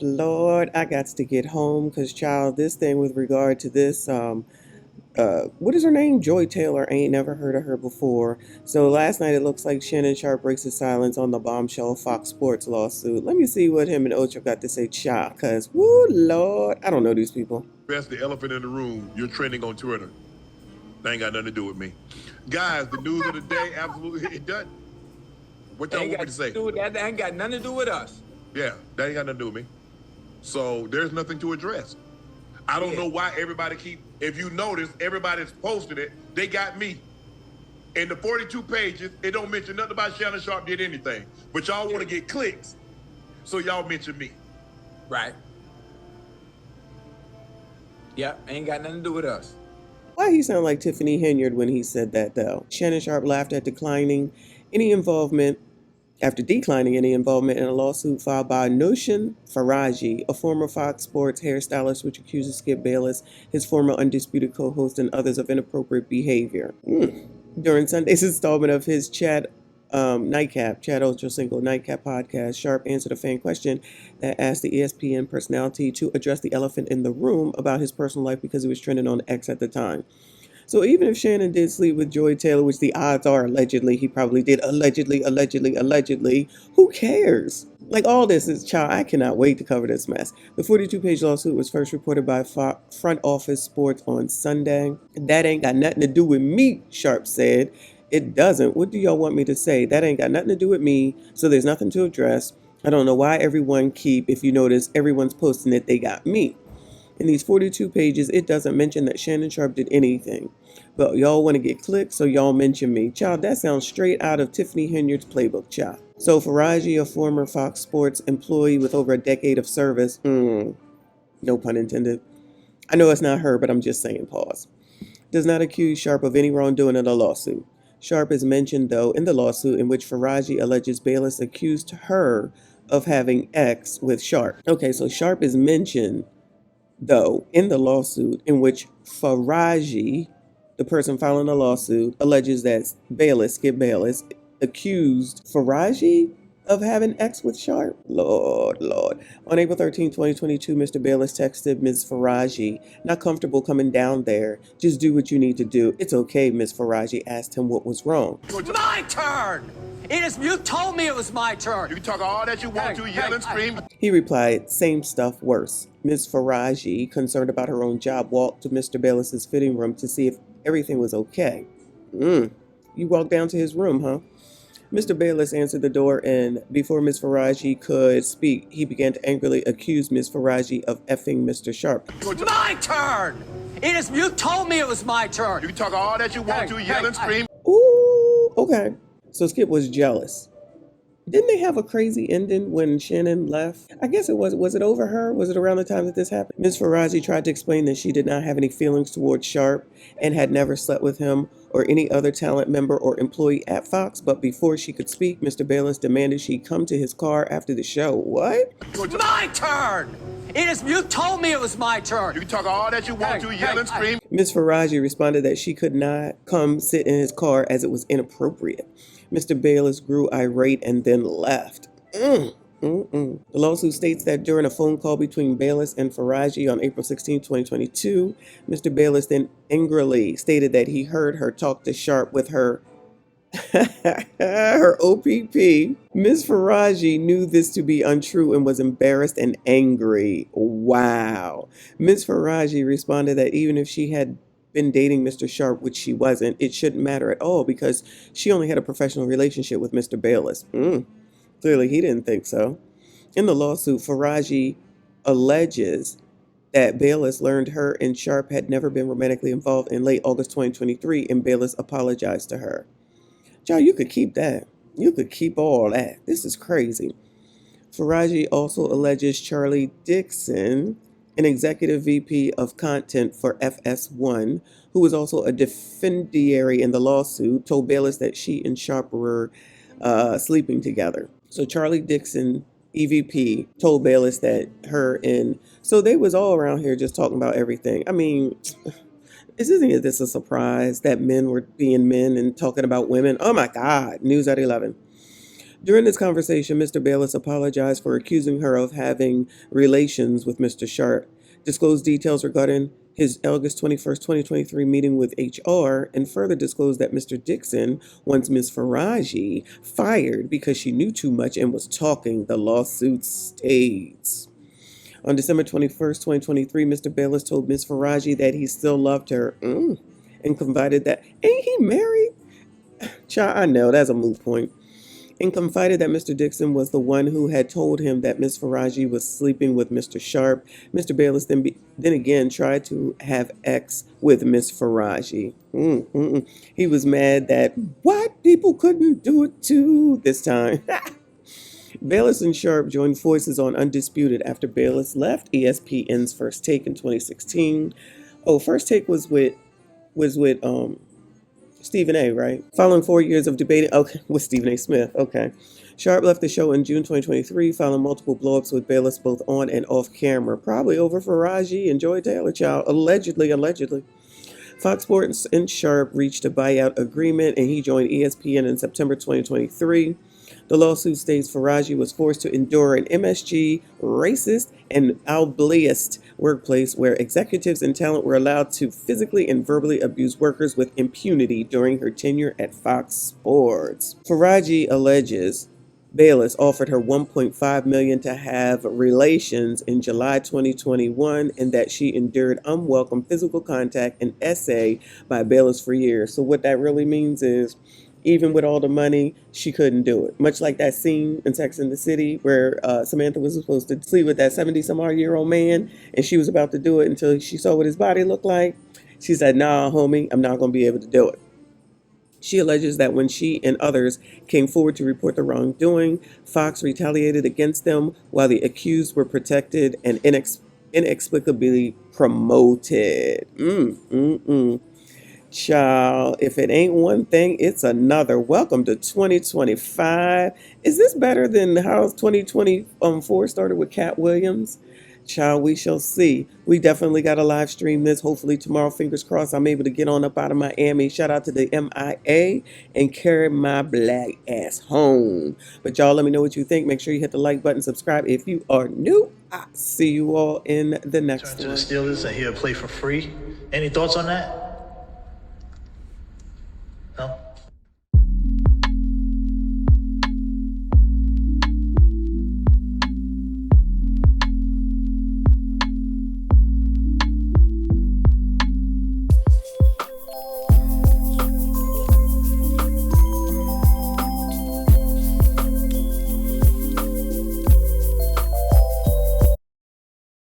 Lord, I got to get home because, child, this thing with regard to this, what is her name? Joy Taylor. I ain't never heard of her before. So last night it looks like Shannon Sharpe breaks his silence on the bombshell Fox Sports lawsuit. Let me see what him and Ocho got to say, child, because, woo, Lord, I don't know these people. That's the elephant in the room. You're trending on Twitter. That ain't got nothing to do with me. Guys, the news of the day, absolutely, it doesn't. What y'all want me to say? That ain't got nothing to do with us. Yeah, that ain't got nothing to do with me. So there's nothing to address. I don't know why everybody if you notice, everybody's posted it. They got me. In the 42 pages, it don't mention nothing about Shannon Sharpe did anything. But y'all want to get clicks, so y'all mention me. Right. Yep, ain't got nothing to do with us. Why he sound like Tiffany Henyard when he said that, though? Shannon Sharpe laughed at after declining any involvement in a lawsuit filed by Michon Faraji, a former Fox Sports hairstylist, which accuses Skip Bayless, his former Undisputed co-host, and others of inappropriate behavior. During Sunday's installment of his Chad Ochocinco Nightcap podcast, Sharpe answered a fan question that asked the ESPN personality to address the elephant in the room about his personal life because it was trending on X at the time. So even if Shannon did sleep with Joy Taylor, which the odds are allegedly, he probably did, allegedly, who cares? Like, all this is, child, I cannot wait to cover this mess. The 42-page lawsuit was first reported by Front Office Sports on Sunday. That ain't got nothing to do with me, Sharpe said. It doesn't. What do y'all want me to say? That ain't got nothing to do with me, so there's nothing to address. I don't know why if you notice, everyone's posting that they got me. In these 42 pages, it doesn't mention that Shannon Sharpe did anything. But y'all want to get clicks, so y'all mention me. Child, that sounds straight out of Tiffany Henyard's playbook, child. So Faraji, a former Fox Sports employee with over a decade of service, no pun intended. I know it's not her, but I'm just saying, pause. Does not accuse Sharpe of any wrongdoing in the lawsuit. Sharpe is mentioned, though, in the lawsuit in which Faraji alleges Bayless accused her of having X with Sharpe. Okay, so Sharpe is mentioned, though, in the lawsuit in which Faraji, the person filing the lawsuit, alleges that Skip Bayless, accused Faraji of having X with Sharpe. Lord. On April 13, 2022, Mr. Bayless texted Ms. Faraji, "Not comfortable coming down there. Just do what you need to do." "It's okay," Ms. Faraji asked him what was wrong. My turn! You told me it was my turn. You can talk all that you want to, yell and scream. He replied, "Same stuff, worse." Ms. Faraji, concerned about her own job, walked to Mr. Bayless's fitting room to see if everything was okay. You walked down to his room, huh? Mr. Bayless answered the door, and before Ms. Faraji could speak, he began to angrily accuse Ms. Faraji of effing Mr. Sharpe. My turn! You told me it was my turn. You can talk all that you want to, yell and scream. Ooh, okay. So Skip was jealous. Didn't they have a crazy ending when Shannon left? I guess it was it over her? Was it around the time that this happened? Ms. Faraji tried to explain that she did not have any feelings towards Sharpe and had never slept with him or any other talent member or employee at Fox, but before she could speak, Mr. Bayless demanded she come to his car after the show. What? My turn! You told me it was my turn. You can talk all that you want to, yell and scream. Ms. Faraji responded that she could not come sit in his car as it was inappropriate. Mr. Bayless grew irate and then left. The lawsuit states that during a phone call between Bayless and Faraji on April 16, 2022, Mr. Bayless then angrily stated that he heard her talk to Sharpe with her her OPP. Ms. Faraji knew this to be untrue and was embarrassed and angry. Wow. Ms. Faraji responded that even if she had been dating Mr. Sharpe, which she wasn't, it shouldn't matter at all because she only had a professional relationship with Mr. Bayless. Clearly, he didn't think so. In the lawsuit, Faraji alleges that Bayless learned her and Sharpe had never been romantically involved in late August 2023, and Bayless apologized to her. Child, you could keep that. You could keep all that. This is crazy. Faraji also alleges Charlie Dixon, an executive VP of content for FS1, who was also a defendant in the lawsuit, told Bayless that she and Sharpe were sleeping together. So Charlie Dixon, EVP, told Bayless that so they was all around here just talking about everything. I mean, isn't this a surprise that men were being men and talking about women? Oh my God, news at 11. During this conversation, Mr. Bayless apologized for accusing her of having relations with Mr. Sharpe, disclosed details regarding his August 21st, 2023 meeting with HR, and further disclosed that Mr. Dixon wants Ms. Faraji fired because she knew too much and was talking, the lawsuit states. On December 21st, 2023, Mr. Bayless told Ms. Faraji that he still loved her and confided that, ain't he married? Child, I know, that's a moot point. And confided that Mr. Dixon was the one who had told him that Miss Faraji was sleeping with Mr. Sharpe. Mr. Bayless then again tried to have X with Miss Faraji. He was mad that white people couldn't do it too this time. Bayless and Sharpe joined forces on Undisputed after Bayless left ESPN's First Take in 2016. Oh, First Take was with Stephen A., right? Following 4 years of debating, with Stephen A. Smith, okay. Sharpe left the show in June 2023, following multiple blowups with Bayless both on and off camera, probably over Faraji and Joy Taylor, child, allegedly. Fox Sports and Sharpe reached a buyout agreement, and he joined ESPN in September 2023. The lawsuit states Faraji was forced to endure an MSG, racist, and ableist workplace where executives and talent were allowed to physically and verbally abuse workers with impunity during her tenure at Fox Sports. Faraji alleges Bayless offered her $1.5 million to have relations in July 2021 and that she endured unwelcome physical contact and essay by Bayless for years. So what that really means is, even with all the money, she couldn't do it. Much like that scene in Sex and the City where Samantha was supposed to sleep with that 70-some-odd-year-old man, and she was about to do it until she saw what his body looked like. She said, nah, homie, I'm not going to be able to do it. She alleges that when she and others came forward to report the wrongdoing, Fox retaliated against them while the accused were protected and inexplicably promoted. Child, if it ain't one thing, it's another. Welcome to 2025. Is this better than how 2024 started with Cat Williams? Child, we shall see. We definitely got to live stream this. Hopefully tomorrow, fingers crossed, I'm able to get on up out of Miami. Shout out to the MIA and carry my black ass home. But y'all, let me know what you think. Make sure you hit the like button, subscribe if you are new. I'll see you all in the next Turn to the one. Steelers and he'll play for free. Any thoughts on that?